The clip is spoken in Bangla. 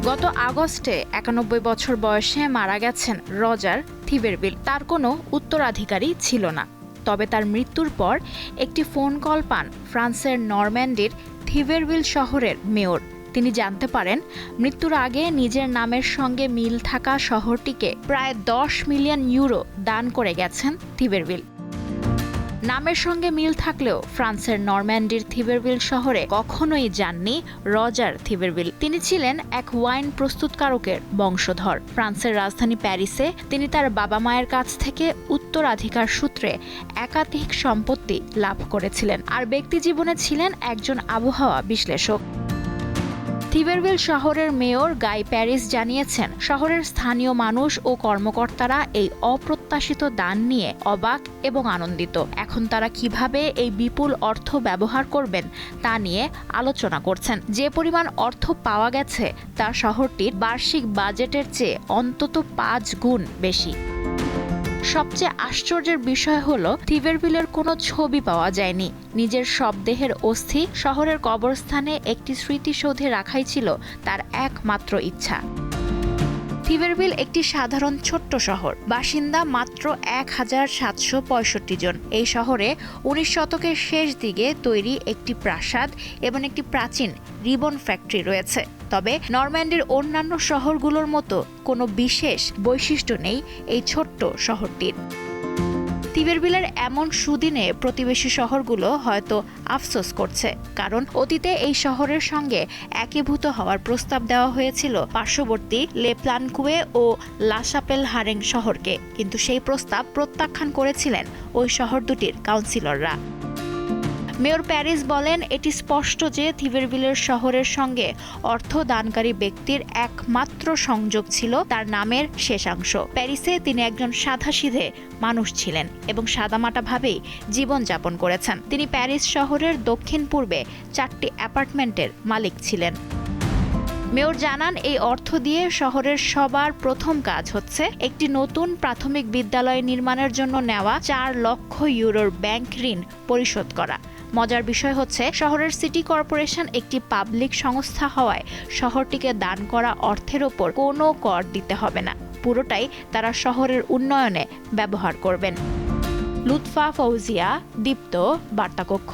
গত আগস্টে ৯১ বছর বয়সে মারা গেছেন রজার থিবেরভিল। তার কোনো উত্তরাধিকারী ছিল না। তবে তার মৃত্যুর পর একটি ফোন কল পান ফ্রান্সের নরম্যান্ডির থিবেরভিল শহরের মেয়র। তিনি জানতে পারেন মৃত্যুর আগে নিজের নামের সঙ্গে মিল থাকা শহরটিকে প্রায় ১০ মিলিয়ন ইউরো দান করে গেছেন থিবেরভিল। নামের সঙ্গে মিল থাকলেও ফ্রান্সের নরম্যান্ডির থিবেরভিল শহরে কখনোই যাননি রজার থিবেরভিল। তিনি ছিলেন এক ওয়াইন প্রস্তুতকারকের বংশধর। ফ্রান্সের রাজধানী প্যারিসে তিনি তার বাবা মায়ের কাছ থেকে উত্তরাধিকার সূত্রে একাধিক সম্পত্তি লাভ করেছিলেন, আর ব্যক্তিজীবনে ছিলেন একজন আবহাওয়া বিশ্লেষক। থিবেরভিল শহরের মেয়র গাই প্যারিস জানিয়েছেন, শহরের স্থানীয় মানুষ ও কর্মকর্তারা এই অপ্রত্যাশিত দান নিয়ে অবাক এবং আনন্দিত। এখন তারা কিভাবে এই বিপুল অর্থ ব্যবহার করবেন তা নিয়ে আলোচনা করছেন। যে পরিমাণ অর্থ পাওয়া গেছে তা শহরটির বার্ষিক বাজেটের চেয়ে অন্তত ৫ গুণ বেশি। সবচেয়ে আশ্চর্যের বিষয় হলো থিবেরভিলের কোনো ছবি পাওয়া যায়নি। নিজের সব দেহের অস্থি শহরের কবরস্থানে একটি স্মৃতিসৌধে রাখাই ছিল তার একমাত্র ইচ্ছা। থিবেরভিল একটি সাধারণ ছোট্ট শহর, বাসিন্দা মাত্র ১,৭৬৫ জন। এই শহরে ১৯ শতকের শেষ দিকে তৈরি একটি প্রাসাদ এবং একটি প্রাচীন রিবন ফ্যাক্টরি রয়েছে। তবে নরম্যান্ডির অন্যান্য শহরগুলোর মতো কোনো বিশেষ বৈশিষ্ট্য নেই এই ছোট্ট শহরটির। থিবেরভিলের এমন সুদিনে প্রতিবেশী শহরগুলো হয়তো আফসোস করছে, কারণ অতীতে এই শহরের সঙ্গে একীভূত হওয়ার প্রস্তাব দেওয়া হয়েছিল পার্শ্ববর্তী লে প্লানকুয়ে ও লা শাপেল হারেং শহরকে, কিন্তু সেই প্রস্তাব প্রত্যাখ্যান করেছিলেন ওই শহর দুটির কাউন্সিলররা। মেয়র প্যারিস বলেন, এটি স্পষ্ট যে থিবেরভিলের শহরের সঙ্গে অর্থ দানকারী ব্যক্তির একমাত্র সংযোগ ছিল তার নামের শেষাংশ। প্যারিসে তিনি একজন সাদাসিধে মানুষ ছিলেন এবং সাদামাটাভাবেই জীবনযাপন করেছেন। তিনি প্যারিস শহরের দক্ষিণ পূর্বে ৪টি অ্যাপার্টমেন্টের মালিক ছিলেন। মেয়র জানান, এই অর্থ দিয়ে শহরের সবার প্রথম কাজ হচ্ছে একটি নতুন প্রাথমিক বিদ্যালয় নির্মাণের জন্য নেওয়া ৪ লক্ষ ইউরোর ব্যাংক ঋণ পরিশোধ করা। মজার বিষয় হচ্ছে, শহরের সিটি কর্পোরেশন একটি পাবলিক সংস্থা হওয়ায় শহরটিকে দান করা অর্থের ওপর কোনো কর দিতে হবে না। পুরোটাই তারা শহরের উন্নয়নে ব্যবহার করবেন। লুৎফা ফৌজিয়া, দীপ্ত, বার্তাকক্ষ।